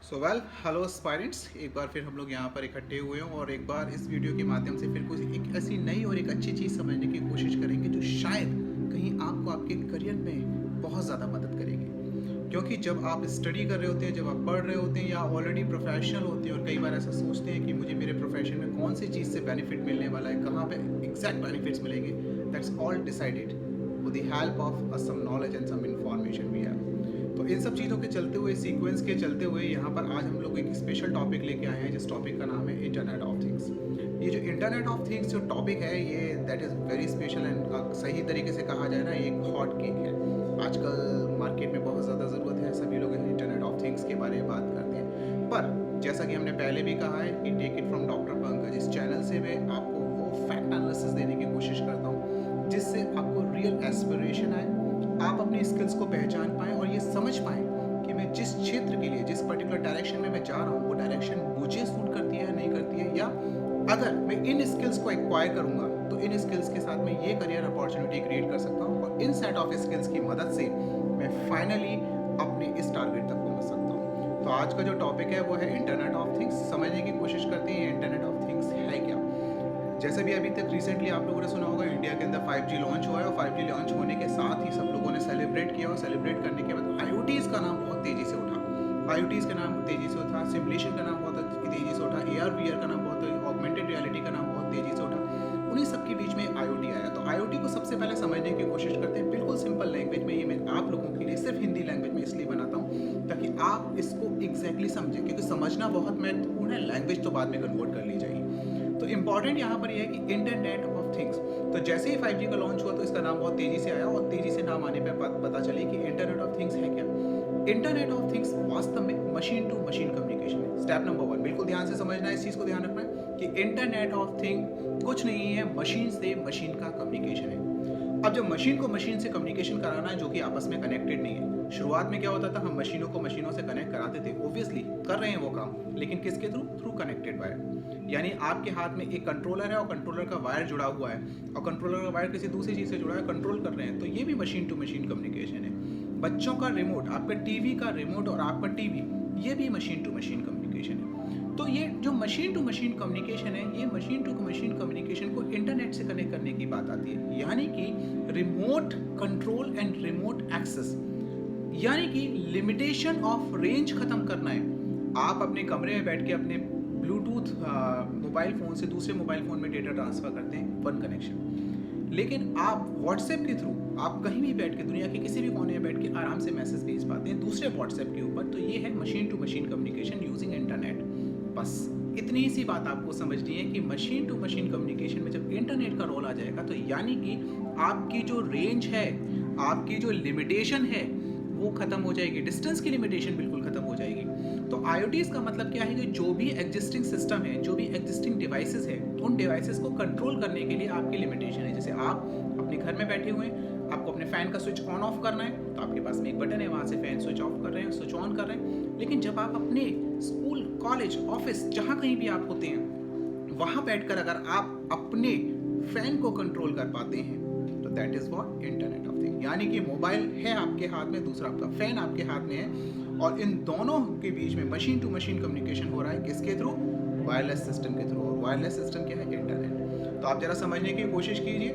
Hello aspirants, एक बार फिर हम लोग यहाँ पर इकट्ठे हुए हैं और एक बार इस वीडियो के माध्यम से फिर कुछ एक ऐसी नई और एक अच्छी चीज़ समझने की कोशिश करेंगे जो शायद कहीं आपको आपके करियर में बहुत ज़्यादा मदद करेगी। क्योंकि जब आप स्टडी कर रहे होते हैं, जब आप पढ़ रहे होते हैं या ऑलरेडी प्रोफेशनल होते हैं और कई बार ऐसा सोचते हैं कि मुझे मेरे प्रोफेशन में कौन सी चीज़ से बेनिफिट मिलने वाला है, कहाँ पे एग्जैक्ट बेनिफिट्स मिलेंगे, that's all decided with the help of some knowledge and some information we have. तो इन सब चीज़ों के चलते हुए, सीक्वेंस के चलते हुए, यहाँ पर आज हम लोग एक स्पेशल टॉपिक लेके आए हैं जिस टॉपिक का नाम है इंटरनेट ऑफ थिंग्स। ये जो इंटरनेट ऑफ थिंग्स जो टॉपिक है, ये that is very special and सही तरीके से कहा जाए ना, ये एक हॉट केक है। आजकल मार्केट में बहुत ज़्यादा ज़रूरत है, सभी लोग इंटरनेट ऑफ थिंग्स के बारे में बात करते हैं। पर जैसा कि हमने पहले भी कहा है कि take it from doctor Pankaj, इस चैनल से मैं आपको वो फैक्ट एनालिसिस देने की कोशिश करता हूँ जिससे आपको रियल एस्पिरेशन आए, आप अपनी स्किल्स को पहचान पाएँ और ये समझ पाएँ कि मैं जिस क्षेत्र के लिए, जिस पर्टिकुलर डायरेक्शन में मैं जा रहा हूँ, वो डायरेक्शन मुझे सूट करती है या नहीं करती है, या अगर मैं इन स्किल्स को एक्वायर करूँगा तो इन स्किल्स के साथ में ये करियर अपॉर्चुनिटी क्रिएट कर सकता हूँ और इन सेट ऑफ स्किल्स की मदद से मैं फाइनली अपने इस टारगेट तक पहुँच सकता हूँ। तो आज का जो टॉपिक है वो है इंटरनेट ऑफ थिंग्स। समझने की कोशिश करते हैं इंटरनेट ऑफ थिंग्स है क्या। जैसे भी अभी तक रिसेंटली आप लोगों ने सुना होगा, इंडिया के अंदर 5G लॉन्च हुआ है और 5G लॉन्च होने के साथ ही सब लोगों ने सेलिब्रेट किया और सेलिब्रेट करने के बाद IoTs का नाम बहुत तेज़ी से उठा। IoTs का नाम तेज़ी से उठा, सिमुलेशन का नाम बहुत तेज़ी से उठा, AR VR का नाम बहुत, ऑगमेंटेड रियलिटी का नाम बहुत तेज़ी से उठा। उन्हीं सबके बीच में IoT आया। तो IoT को सबसे पहले समझने की कोशिश करते हैं बिल्कुल सिंपल लैंग्वेज में। ये मैं आप लोगों के लिए सिर्फ हिंदी लैंग्वेज में इसलिए बनाता हूँ ताकि आप इसको एग्जैक्टली समझें, क्योंकि समझना बहुत महत्वपूर्ण है, लैंग्वेज तो बाद में कन्वर्ट कर ली जाएगी। तो इंपॉर्टेंट यहाँ पर यह है कि इंटरनेट ऑफ थिंग्स, तो जैसे ही 5G का लॉन्च हुआ तो इसका नाम बहुत तेज़ी से आया और तेज़ी से नाम आने पर पता चले कि इंटरनेट ऑफ थिंग्स है क्या। इंटरनेट ऑफ थिंग्स वास्तव में मशीन टू मशीन कम्युनिकेशन है। स्टेप नंबर 1 बिल्कुल ध्यान से समझना है, इस चीज़ को ध्यान रखना है कि इंटरनेट ऑफ थिंग कुछ नहीं है, मशीन से मशीन का कम्युनिकेशन है। अब जब मशीन को मशीन से कम्युनिकेशन कराना है जो कि आपस में कनेक्टेड नहीं है, शुरुआत में क्या होता था, हम मशीनों को मशीनों से कनेक्ट कराते थे, ऑब्वियसली कर रहे हैं वो काम, लेकिन किसके थ्रू? Through connected wire. यानी आपके हाथ में एक कंट्रोलर है और कंट्रोलर का वायर जुड़ा हुआ है और कंट्रोलर का वायर किसी दूसरी चीज़ से जुड़ा है, कंट्रोल कर रहे हैं, तो ये भी मशीन टू मशीन कम्युनिकेशन है। बच्चों का रिमोट, आपका टीवी का रिमोट और आपका टीवी, ये भी मशीन टू मशीन कम्युनिकेशन है। तो ये जो मशीन टू मशीन कम्युनिकेशन है, ये मशीन टू मशीन कम्युनिकेशन को इंटरनेट से कनेक्ट करने की बात आती है, यानी कि remote control and remote access, यानी कि लिमिटेशन ऑफ रेंज खत्म करना है। आप अपने कमरे में बैठ के अपने ब्लूटूथ मोबाइल फ़ोन से दूसरे मोबाइल फ़ोन में डेटा ट्रांसफ़र करते हैं, वन कनेक्शन। लेकिन आप व्हाट्सएप के थ्रू, आप कहीं भी बैठ के, दुनिया के किसी भी कोने में बैठ के आराम से मैसेज भेज पाते हैं दूसरे व्हाट्सएप के ऊपर। तो ये है machine to machine communication using internet. बस इतनी सी बात आपको समझनी है कि मशीन टू मशीन कम्युनिकेशन में जब इंटरनेट का रोल आ जाएगा तो यानी कि आपकी जो रेंज है, आपकी जो लिमिटेशन है, वो खत्म हो जाएगी, डिस्टेंस की लिमिटेशन बिल्कुल खत्म हो जाएगी। तो IoTs का मतलब क्या है कि जो भी एग्जिस्टिंग सिस्टम है, जो भी एग्जिस्टिंग डिवाइसेस है, उन डिवाइसेस को कंट्रोल करने के लिए आपकी लिमिटेशन है। जैसे आप अपने घर में बैठे हुए हैं, आपको अपने फ़ैन का स्विच ऑन ऑफ करना है, तो आपके पास में एक बटन है, वहाँ से फ़ैन स्विच ऑफ कर रहे हैं, स्विच ऑन कर रहे हैं। लेकिन जब आप अपने स्कूल, कॉलेज, ऑफिस, जहाँ कहीं भी आप होते हैं, वहाँ बैठकर अगर आप अपने फ़ैन को कंट्रोल कर पाते हैं तो that is what internet of thing. यानी कि मोबाइल है आपके हाथ में, दूसरा आपका फ़ैन आपके हाथ में है और इन दोनों के बीच में मशीन टू मशीन कम्युनिकेशन हो रहा है। किसके थ्रू? वायरलेस सिस्टम के थ्रू। और वायरलेस सिस्टम क्या है? इंटरनेट। तो आप ज़रा समझने की कोशिश कीजिए,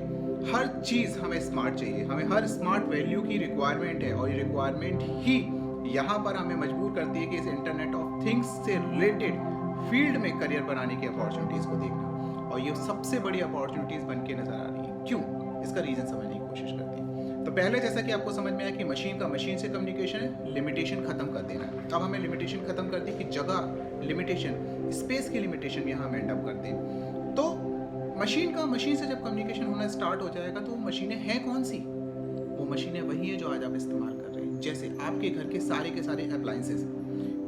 हर चीज़ हमें स्मार्ट चाहिए, हमें हर स्मार्ट वैल्यू की रिक्वायरमेंट है और ये रिक्वायरमेंट ही यहाँ पर हमें मजबूर करती है कि इस इंटरनेट ऑफ थिंग्स से रिलेटेड फील्ड में करियर बनाने की अपॉर्चुनिटीज़ को देखना, और ये सबसे बड़ी अपॉर्चुनिटीज़ बन के नज़र आ रही है। क्यों? इसका रीज़न समझने की कोशिश करते हैं। तो पहले जैसा कि आपको समझ में आया कि मशीन का मशीन से कम्युनिकेशन है, लिमिटेशन खत्म कर देना है। अब हमें लिमिटेशन खत्म कर दी कि जगह लिमिटेशन, स्पेस की लिमिटेशन यहाँ हम एंड अप करते हैं। तो मशीन का मशीन से जब कम्युनिकेशन होना स्टार्ट हो जाएगा तो वो मशीनें हैं कौन सी? वो मशीनें वही है जो आज आप इस्तेमाल कर रहे हैं। जैसे आपके घर के सारे अप्लाइंसेस,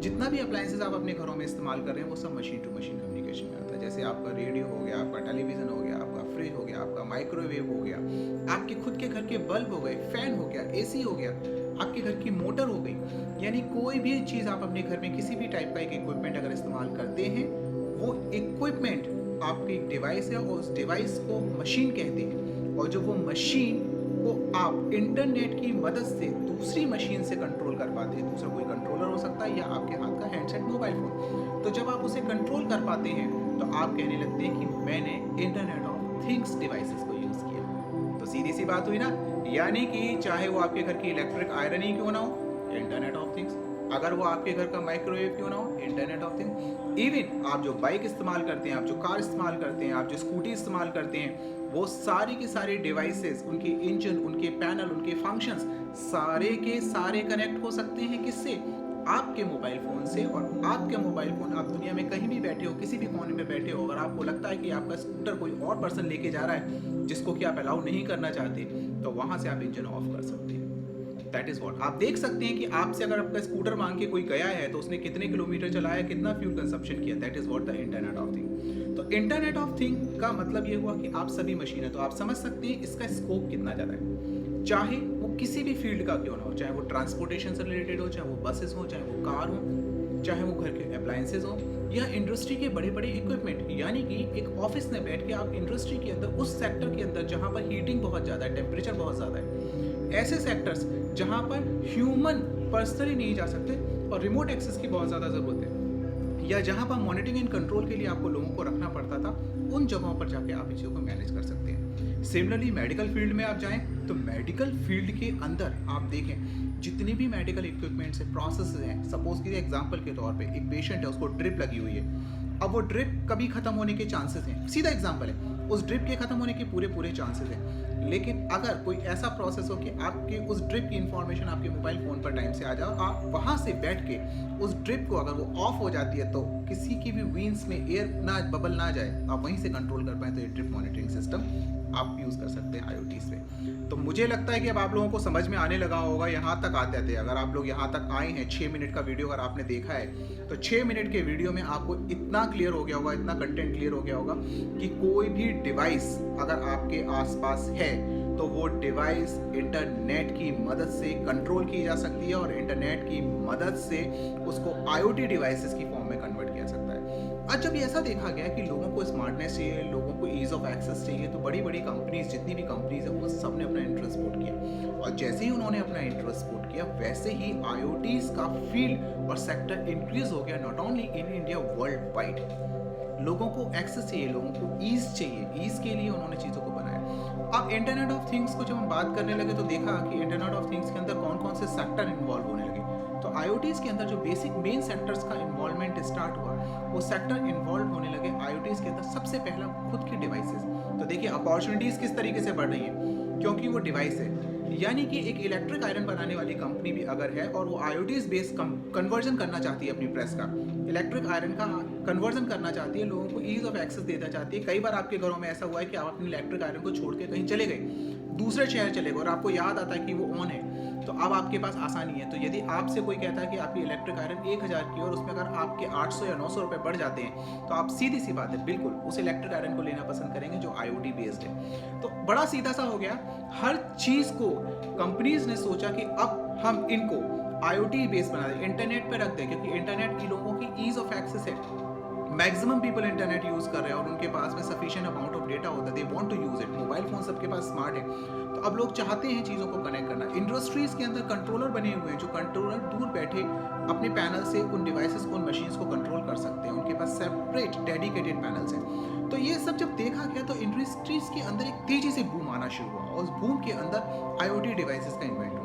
जितना भी अप्लाइंसेस आप अपने घरों में इस्तेमाल कर रहे हैं, वो सब मशीन टू मशीन कम्युनिकेशन में आता है। जैसे आपका रेडियो हो गया, आपका टेलीविज़न हो गया, आपका फ्रिज हो गया, आपका माइक्रोवेव हो गया, आपके खुद के घर के बल्ब हो गए, फ़ैन हो गया, AC हो गया, आपके घर की मोटर हो गई। यानी कोई भी चीज़ आप अपने घर में किसी भी टाइप का एक इक्विपमेंट अगर इस्तेमाल करते हैं, वो इक्विपमेंट आपकी एक डिवाइस है और उस डिवाइस को मशीन कहते हैं। और जो वो मशीन को आप इंटरनेट की मदद से दूसरी मशीन से कंट्रोल कर पाते हैं। दूसरा कोई कंट्रोलर हो सकता है या आपके हाथ का हैंडसेट मोबाइल जब आप उसे कंट्रोल कर पाते हैं तो आप कहने लगते हैं कि मैंने इंटरनेट ऑफ थिंग्स डिवाइसेस को यूज़ किया। तो सीधी सी बात हुई ना, यानी कि चाहे वो आपके घर की इलेक्ट्रिक आयरन ही क्यों ना हो, इंटरनेट ऑफ थिंग्स। अगर वो आपके घर का माइक्रोवेव क्यों ना हो, इंटरनेट ऑफ थिंग्स। इवन आप जो बाइक इस्तेमाल करते हैं, आप जो कार इस्तेमाल करते हैं, आप जो स्कूटी इस्तेमाल करते हैं, वो सारी की सारी डिवाइसेस, उनके इंजन, उनके पैनल, उनके फंक्शंस सारे के सारे कनेक्ट हो सकते हैं किससे? आपके मोबाइल फ़ोन से। और आपके मोबाइल फ़ोन, आप दुनिया में कहीं भी बैठे हो, किसी भी कोने में बैठे हो, अगर आपको लगता है कि आपका स्कूटर कोई और पर्सन लेके जा रहा है जिसको कि आप अलाउ नहीं करना चाहते, तो वहाँ से आप इंजन ऑफ कर सकते हैं। That is what. आप देख सकते हैं कि आपसे अगर आपका स्कूटर मांग के कोई गया है तो उसने कितने किलोमीटर चलाया, कितना फ्यूल कंजप्शन किया। That is what the internet of thing. तो इंटरनेट ऑफ थिंग का मतलब ये हुआ कि आप सभी मशीन है, तो आप समझ सकते हैं इसका स्कोप कितना ज़्यादा है। चाहे वो किसी भी फील्ड का क्यों ना हो, चाहे वो ट्रांसपोर्टेशन से रिलेटेड हो, चाहे वो बसेस हो, चाहे वो कार हो, चाहे वो घर के अप्लायंसेज हो, या इंडस्ट्री के बड़े बड़े इक्विपमेंट। यानी कि एक ऑफिस में बैठ के आप इंडस्ट्री के अंदर, उस सेक्टर के अंदर जहाँ पर हीटिंग बहुत ज़्यादा है, टेम्परेचर बहुत ज़्यादा है, ऐसे सेक्टर्स जहाँ पर ह्यूमन पर्सनली नहीं जा सकते और रिमोट एक्सेस की बहुत ज़्यादा ज़रूरत है, या जहाँ पर मॉनिटरिंग एंड कंट्रोल के लिए आपको लोगों को रखना पड़ता था, उन जगहों पर जाके आप इन चीज़ों को मैनेज कर सकते हैं। सिमिलरली मेडिकल फील्ड में आप जाएं तो मेडिकल फील्ड के अंदर आप देखें जितने भी मेडिकल इक्विपमेंट्स हैं, प्रोसेस हैं, सपोज कीजिए एग्जांपल के तौर पे एक पेशेंट है, उसको ड्रिप लगी हुई है। अब वो ड्रिप कभी खत्म होने के चांसेस हैं, सीधा एग्जांपल है, उस ड्रिप के खत्म होने के पूरे चांसेस हैं। लेकिन अगर कोई ऐसा प्रोसेस हो कि आपके उस ड्रिप की इंफॉर्मेशन आपके मोबाइल फ़ोन पर टाइम से आ जाए और आप वहाँ से बैठ के उस ड्रिप को, अगर वो ऑफ हो जाती है तो किसी की भी वीन्स में एयर ना बबल ना जाए, आप वहीं से कंट्रोल कर पाएँ, तो ये ड्रिप मॉनिटरिंग सिस्टम आप यूज़ कर सकते हैं IoT से। तो मुझे लगता है कि अब आप लोगों को समझ में आने लगा होगा यहाँ तक आते थे। अगर आप लोग यहाँ तक आए हैं, 6 मिनट का वीडियो अगर आपने देखा है तो 6 मिनट के वीडियो में आपको इतना क्लियर हो गया होगा, इतना कंटेंट क्लियर हो गया होगा कि कोई भी डिवाइस अगर आपके आसपास है तो वो डिवाइस इंटरनेट की मदद से कंट्रोल की जा सकती है और इंटरनेट की मदद से उसको IoT डिवाइसेस की फॉर्म में कन्वर्ट किया सकता है। आज जब ऐसा देखा गया कि लोगों को स्मार्टनेस चाहिए, लोगों को ईज ऑफ एक्सेस चाहिए, तो बड़ी बड़ी कंपनीज, जितनी भी कंपनीज है, वो सब ने अपना इंटरेस्ट पुट किया। और जैसे ही उन्होंने अपना इंटरेस्ट पुट किया, वैसे ही IoTs का फील्ड और सेक्टर इंक्रीज हो गया, not only in India, world wide. लोगों को एक्सेस चाहिए, लोगों को ईज चाहिए, ईज के लिए उन्होंने चीज़ों को बनाया। अब इंटरनेट ऑफ थिंग्स को जब हम बात करने लगे तो देखा कि इंटरनेट ऑफ थिंग्स के अंदर कौन कौन से सेक्टर इन्वॉल्व होने लगे। तो IoTs के अंदर जो बेसिक मेन सेक्टर्स का इन्वॉल्वमेंट स्टार्ट हुआ, वो सेक्टर इन्वॉल्व होने लगे IoTs के अंदर। सबसे पहला खुद की डिवाइसेस। तो देखिए अपॉर्चुनिटीज़ किस तरीके से बढ़ रही हैं, क्योंकि वो डिवाइस है। यानी कि एक इलेक्ट्रिक आयरन बनाने वाली कंपनी भी अगर है और वो IoTs बेस्ड कन्वर्जन करना चाहती है अपनी प्रेस का, इलेक्ट्रिक आयरन का कन्वर्जन करना चाहती है, लोगों को ईज ऑफ एक्सेस देना चाहती है। कई बार आपके घरों में ऐसा हुआ है कि आप अपनी इलेक्ट्रिक आयरन को छोड़ के कहीं चले गए, दूसरे शहर चले गए और आपको याद आता है कि वो ऑन है, तो अब आपके पास आसानी है। तो यदि आपसे कोई कहता है कि आपकी इलेक्ट्रिक आयरन 1000 की और उसमें अगर आपके 800 या 900 रुपए बढ़ जाते हैं, तो आप सीधी सी बात है बिल्कुल उस इलेक्ट्रिक आयरन को लेना पसंद करेंगे जो IoT बेस्ड है। तो बड़ा सीधा सा हो गया, हर चीज़ को कंपनीज ने सोचा कि अब हम इनको IoT बेस्ड बना दें, इंटरनेट पे रख दें, क्योंकि इंटरनेट की लोगों की ईज ऑफ एक्सेस है। मैक्सिमम पीपल इंटरनेट यूज़ कर रहे हैं और उनके पास में सफिशिएंट अमाउंट ऑफ डेटा होता है, they want to use it. Mobile phone सबके पास स्मार्ट है, तो अब लोग चाहते हैं चीज़ों को कनेक्ट करना। इंडस्ट्रीज़ के अंदर कंट्रोलर बने हुए हैं, जो कंट्रोलर दूर बैठे अपने पैनल से उन डिवाइसेस को, उन मशीन्स को कंट्रोल कर सकते हैं। उनके पास सेपरेट डेडिकेटेड पैनल्स हैं। तो ये सब जब देखा गया तो इंडस्ट्रीज़ के अंदर एक तेज़ी से बूम आना शुरू हुआ और उस बूम के अंदर IoT डिवाइसेस का इन्वेंट हुआ।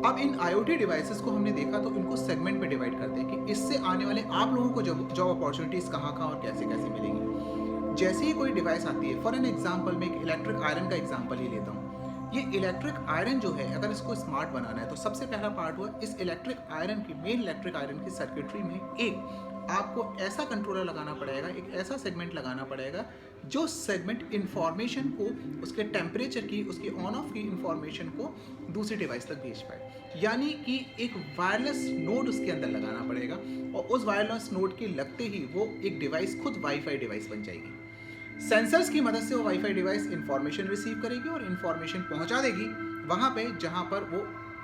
अब इन IoT डिवाइसेस को हमने देखा तो इनको सेगमेंट में डिवाइड करते हैं कि इससे आने वाले आप लोगों को जॉब अपॉर्चुनिटीज़ कहाँ और कैसे मिलेंगी। जैसे ही कोई डिवाइस आती है, फॉर एन एग्जांपल मैं एक इलेक्ट्रिक आयरन का एग्जांपल ही लेता हूँ। ये इलेक्ट्रिक आयरन जो है, अगर इसको स्मार्ट बनाना है तो सबसे पहला पार्ट हुआ इस इलेक्ट्रिक आयरन की, मेन इलेक्ट्रिक आयरन की सर्किटरी में एक आपको ऐसा कंट्रोलर लगाना पड़ेगा, एक ऐसा सेगमेंट लगाना पड़ेगा जो सेगमेंट इंफॉर्मेशन को, उसके टेम्परेचर की, उसकी ऑन ऑफ की इंफॉर्मेशन को दूसरी डिवाइस तक भेज पाए। यानी कि एक वायरलेस नोड उसके अंदर लगाना पड़ेगा और उस वायरलेस नोड के लगते ही वो एक डिवाइस खुद वाईफाई डिवाइस बन जाएगी। सेंसर्स की मदद से वो वाईफाई डिवाइस इंफॉर्मेशन रिसीव करेगी और इंफॉर्मेशन पहुंचा देगी वहाँ पे जहाँ पर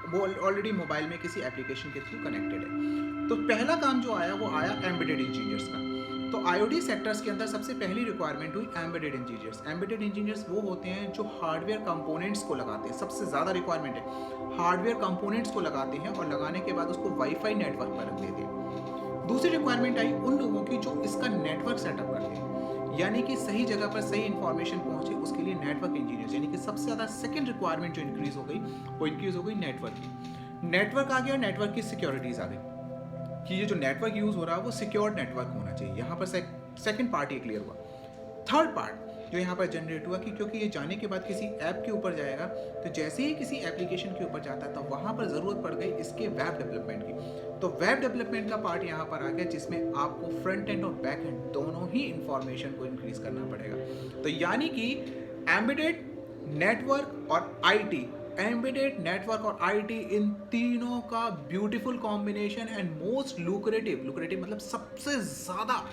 वो ऑलरेडी मोबाइल में किसी एप्लीकेशन के थ्रू कनेक्टेड है। तो पहला काम जो आया वो आया एम्बेडेड इंजीनियर्स का। तो IoT सेक्टर्स के अंदर सबसे पहली रिक्वायरमेंट हुई एम्बेडेड इंजीनियर्स। एम्बेडेड इंजीनियर्स वो होते हैं जो हार्डवेयर कंपोनेंट्स को लगाते हैं, सबसे ज़्यादा रिक्वायरमेंट है, हार्डवेयर कंपोनेंट्स को लगाते हैं और लगाने के बाद उसको वाईफाई नेटवर्क पर रख देते हैं। दूसरी रिक्वायरमेंट आई उन लोगों की जो इसका नेटवर्क सेटअप करते हैं, यानी कि सही जगह पर सही इंफॉर्मेशन पहुंचे, उसके लिए नेटवर्क इंजीनियर्स, यानी कि सबसे ज़्यादा सेकंड रिक्वायरमेंट जो इंक्रीज हो गई वो इंक्रीज हो गई नेटवर्क की। नेटवर्क आ गया, नेटवर्क की सिक्योरिटीज़ आ गई कि ये जो नेटवर्क यूज़ हो रहा है वो सिक्योर्ड नेटवर्क होना चाहिए। यहाँ पर सेकंड पार्ट ये क्लियर हुआ। थर्ड पार्ट जो यहाँ पर जनरेट हुआ कि क्योंकि ये जाने के बाद किसी ऐप के ऊपर जाएगा, तो जैसे ही किसी एप्लीकेशन के ऊपर जाता है तो वहाँ पर ज़रूरत पड़ गई इसके वेब डेवलपमेंट की। तो वेब डेवलपमेंट का पार्ट यहाँ पर आ गया, जिसमें आपको फ्रंट एंड और बैक एंड दोनों ही इंफॉर्मेशन को इंक्रीज करना पड़ेगा। तो यानी कि एम्बेडेड, नेटवर्क और आईटी, एम्बेडेड, नेटवर्क और आईटी, इन तीनों का beautiful combination and most lucrative, lucrative मतलब सबसे ज़्यादा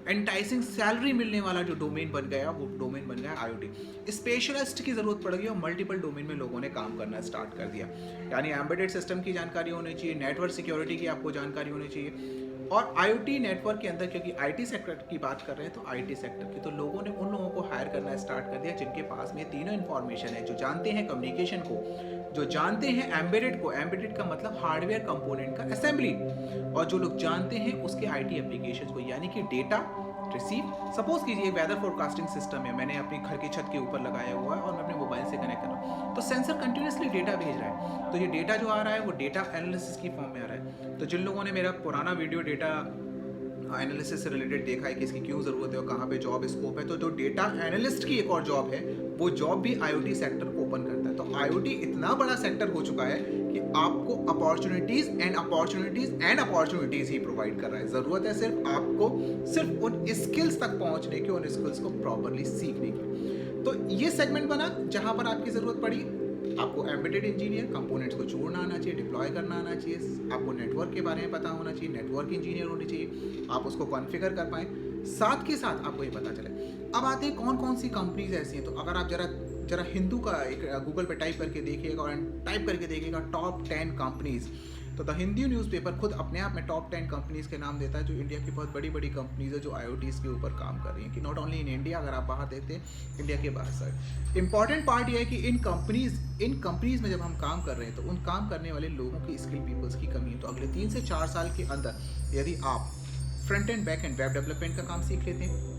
एंटाइसिंग सैलरी मिलने वाला जो डोमेन बन गया, वो डोमेन बन गया आईओटी। स्पेशलिस्ट की जरूरत पड़ गई और मल्टीपल डोमेन में लोगों ने काम करना स्टार्ट कर दिया। यानी एम्बेडेड सिस्टम की जानकारी होनी चाहिए, नेटवर्क सिक्योरिटी की आपको जानकारी होनी चाहिए, और आईओटी नेटवर्क के अंदर, क्योंकि आईटी सेक्टर की बात कर रहे हैं तो आईटी सेक्टर की, तो लोगों ने उन लोगों को हायर करना स्टार्ट कर दिया जिनके पास में तीनों इन्फॉर्मेशन है, जो जानते हैं कम्युनिकेशन को, जो जानते हैं एम्बेडेड को, एम्बेडेड का मतलब हार्डवेयर कंपोनेंट का असेंबली, और जो लोग जानते हैं उसके आईटी एप्लीकेशन को, यानी कि डेटा रिसीव। सपोज कीजिए एक वेदर फोरकास्टिंग सिस्टम है, मैंने अपनी घर की छत के ऊपर लगाया हुआ है और मैं अपने मोबाइल से कनेक्ट कर रहा हूँ, तो सेंसर कंटिन्यूसली डेटा भेज रहा है। तो ये डेटा जो आ रहा है वो डेटा एनालिसिस की फॉर्म में आ रहा है। तो जिन लोगों ने मेरा पुराना वीडियो डेटा एनालिसिस से रिलेटेड देखा है कि इसकी क्यों ज़रूरत है और कहाँ पे जॉब स्कोप है, तो जो डेटा एनालिस्ट की एक और जॉब है, वो जॉब भी आईओटी सेक्टर को ओपन करता है। तो आईओटी इतना बड़ा सेक्टर हो चुका है कि आपको opportunities and opportunities and opportunities he provide कर रहा है। ज़रूरत है सिर्फ आपको सिर्फ उन स्किल्स तक पहुँचने की, उन स्किल्स को प्रॉपरली सीखने की। तो ये सेगमेंट बना जहाँ पर आपकी ज़रूरत पड़ी, आपको एम्बेडेड इंजीनियर, कंपोनेंट्स को जोड़ना आना चाहिए, डिप्लॉय करना आना चाहिए, आपको नेटवर्क के बारे में पता होना चाहिए, नेटवर्क इंजीनियर होनी चाहिए, आप उसको कॉन्फ़िगर कर पाएँ, साथ के साथ आपको ये पता चले। अब आते हैं कौन कौन सी कंपनीज ऐसी हैं। तो अगर आप जरा हिंदू का एक गूगल पे टाइप करके देखिएगा और टाइप करके देखिएगा टॉप 10 कंपनीज, तो द हिंदू न्यूज़पेपर खुद अपने आप में टॉप 10 कंपनीज के नाम देता है, जो इंडिया की बहुत बड़ी बड़ी कंपनीज है जो आईओटीज़ के ऊपर काम कर रही हैं, कि नॉट ओनली इन इंडिया, अगर आप बाहर देखते हैं इंडिया के बाहर साइड। इंपॉर्टेंट पार्ट ये है कि इन कंपनीज में जब हम काम कर रहे हैं तो उन काम करने वाले लोगों की, स्किल पीपल्स की कमी है। तो अगले 3 से 4 साल के अंदर यदि आप front end back and web development का काम सीख लेते हैं,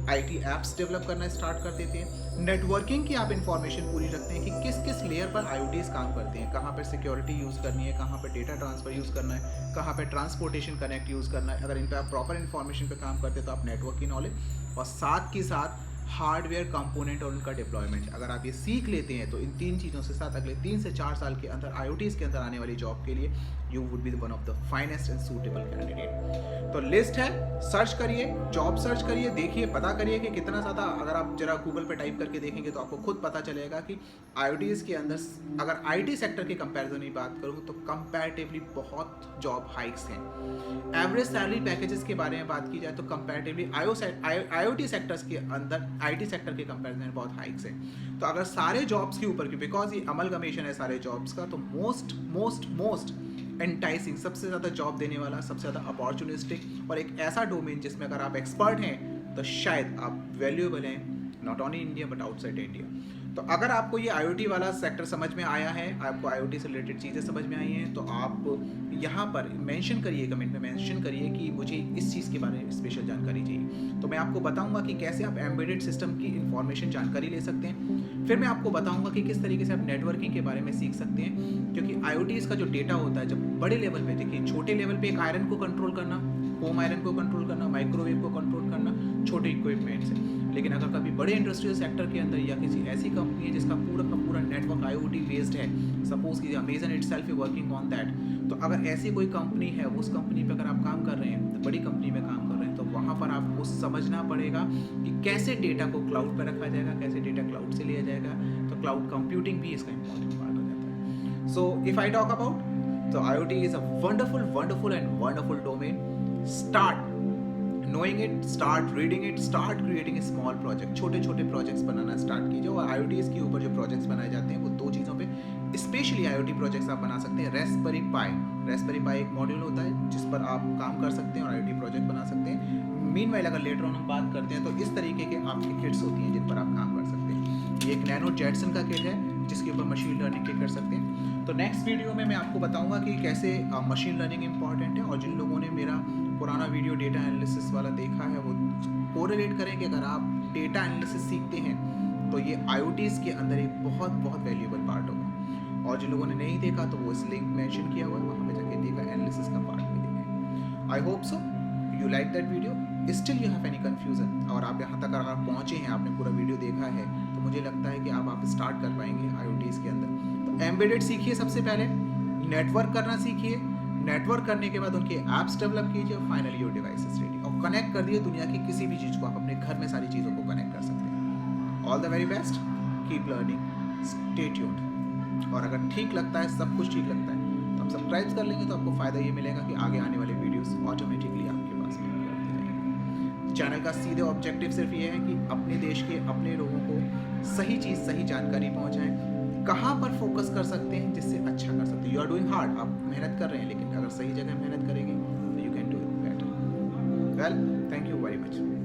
आईटी एप्स डेवलप करना स्टार्ट कर देते हैं, नेटवर्किंग की आप इंफॉर्मेशन पूरी रखते हैं कि किस किस लेयर पर आईओटीज़ काम करते हैं, कहाँ पर सिक्योरिटी यूज़ करनी है, कहाँ पर डेटा ट्रांसफ़र यूज़ करना है, कहाँ पर ट्रांसपोर्टेशन कनेक्ट यूज़ करना है, अगर इन पर आप प्रॉपर इन्फॉर्मेशन पे काम करते हैं तो आप नेटवर्क की नॉलेज, और साथ के साथ हार्डवेयर कंपोनेंट और उनका डिप्लॉयमेंट, अगर आप ये सीख लेते हैं तो इन 3 चीज़ों से साथ अगले 3 से 4 साल के अंदर आईओटीज़ के अंदर आने वाली जॉब के लिए you would be one of the finest and suitable candidate. तो लिस्ट है, सर्च करिए, जॉब सर्च करिए, देखिए, पता करिए कि कितना ज़्यादा, अगर आप जरा गूगल पे टाइप करके देखेंगे तो आपको खुद पता चलेगा कि आईओटीज़ के अंदर, अगर आईटी सेक्टर के कंपैरिजन की बात करूँ तो कंपैरेटिवली बहुत जॉब हाइक्स हैं। एवरेज सैलरी पैकेजेस के बारे में बात की जाए तो कंपैरेटिवली आईओटी सेक्टर्स के अंदर आईटी सेक्टर के कंपैरिजन में बहुत हाइक्स हैं। तो अगर सारे जॉब्स के ऊपर, बिकॉज ये अमलगमेशन है सारे जॉब्स का, तो मोस्ट एंटाइसिंग, सबसे ज़्यादा जॉब देने वाला, सबसे ज़्यादा अपॉर्चुनिस्टिक और एक ऐसा डोमेन जिसमें अगर आप एक्सपर्ट हैं तो शायद आप वैल्यूएबल हैं, not only India but outside India. तो अगर आपको ये आईओटी वाला सेक्टर समझ में आया है, आपको आईओटी से रिलेटेड चीज़ें समझ में आई हैं, तो आप यहाँ पर मेंशन करिए, कमेंट में मेंशन करिए कि मुझे इस चीज़ के बारे में स्पेशल जानकारी चाहिए। तो मैं आपको बताऊँगा कि कैसे आप एम्बेडेड सिस्टम की इन्फॉर्मेशन जानकारी ले सकते हैं। फिर मैं आपको बताऊँगा कि किस तरीके से आप नेटवर्किंग के बारे में सीख सकते हैं, क्योंकि आईओटीज़ का जो डेटा होता है, जब बड़े लेवल पे, देखिए छोटे लेवल पे एक आयरन को कंट्रोल करना, होम आयरन को कंट्रोल करना, माइक्रोवेव को कंट्रोल करना छोटे इक्विपमेंट से, लेकिन अगर कभी बड़े इंडस्ट्रियल सेक्टर के अंदर या किसी ऐसी कंपनी है जिसका पूरा का पूरा नेटवर्क आईओटी बेस्ड है, सपोज कीजिए Amazon itself is working on that, तो अगर ऐसी कोई कंपनी है, उस कंपनी पे अगर आप काम कर रहे हैं, तो बड़ी कंपनी में काम कर रहे हैं, तो वहाँ पर आपको समझना पड़ेगा कि कैसे डेटा को क्लाउड पर रखा जाएगा, कैसे डेटा क्लाउड से लिया जाएगा। तो क्लाउड कंप्यूटिंग भी इसका इंपॉर्टेंट पार्ट हो जाता है। So if I talk about, तो IoT is a wonderful and wonderful domain. Start knowing it, start reading it, start creating a small project, छोटे छोटे प्रोजेक्ट्स बनाना स्टार्ट कीजिए। और आईओटीज़ के ऊपर जो प्रोजेक्ट्स बनाए जाते हैं वो 2 चीज़ों पे स्पेशली आईओटी प्रोजेक्ट्स आप बना सकते हैं। रेस्पबेरी पाई एक मॉड्यूल होता है जिस पर आप काम कर सकते हैं और आईओटी प्रोजेक्ट बना सकते हैं। मीनवाइल अगर लेटर ऑन हम बात करते हैं तो इस तरीके के आपकी किट्स होती हैं जिन पर आप काम कर सकते हैं। ये एक नैनो जेटसन का किट है जिसके ऊपर मशीन लर्निंग के कर सकते हैं। तो नेक्स्ट वीडियो में मैं आपको बताऊंगा कि कैसे मशीन लर्निंग इंपॉर्टेंट है, और जिन लोगों ने मेरा पुराना वीडियो डेटा एनालिसिस वाला देखा है वो कोरिलेट करें कि अगर आप डेटा एनालिसिस सीखते हैं तो ये IoTs के अंदर एक बहुत बहुत वैल्यूएबल पार्ट होगा। और जिन लोगों ने नहीं देखा तो वो इस लिंक मेंशन किया हुआ है, वहाँ पे जाके डेटा एनालिसिस का पार्ट भी देखें। I hope so you like that video, still you have any confusion, और आप यहाँ तक अगर आप पहुँचे हैं, आपने पूरा वीडियो देखा है, तो मुझे लगता है कि आप स्टार्ट कर पाएंगे IoTs के अंदर। तो एम्बेडेड सीखिए, सबसे पहले नेटवर्क करना सीखिए, नेटवर्क करने के बाद उनके ऐप्स डेवलप कीजिए, और finally your device is ready, और कनेक्ट कर दिए दुनिया की किसी भी चीज़ को, आप अपने घर में सारी चीज़ों को कनेक्ट कर सकते हैं। All the very best, keep learning, stay tuned. और अगर ठीक लगता है, सब कुछ ठीक लगता है, तो आप सब्सक्राइब कर लेंगे, तो आपको फ़ायदा ये मिलेगा कि आगे आने वाले वीडियोस ऑटोमेटिकली आपके पास में आते जाएंगे। चैनल का सीधे ऑब्जेक्टिव सिर्फ ये है कि अपने देश के अपने लोगों को सही चीज़, सही जानकारी पहुँचाएँ, कहाँ पर फोकस कर सकते हैं जिससे अच्छा कर सकते हैं। यू आर डूइंग हार्ड, आप मेहनत कर रहे हैं, लेकिन अगर सही जगह मेहनत करेंगे तो you can do it better. Well, thank you very much.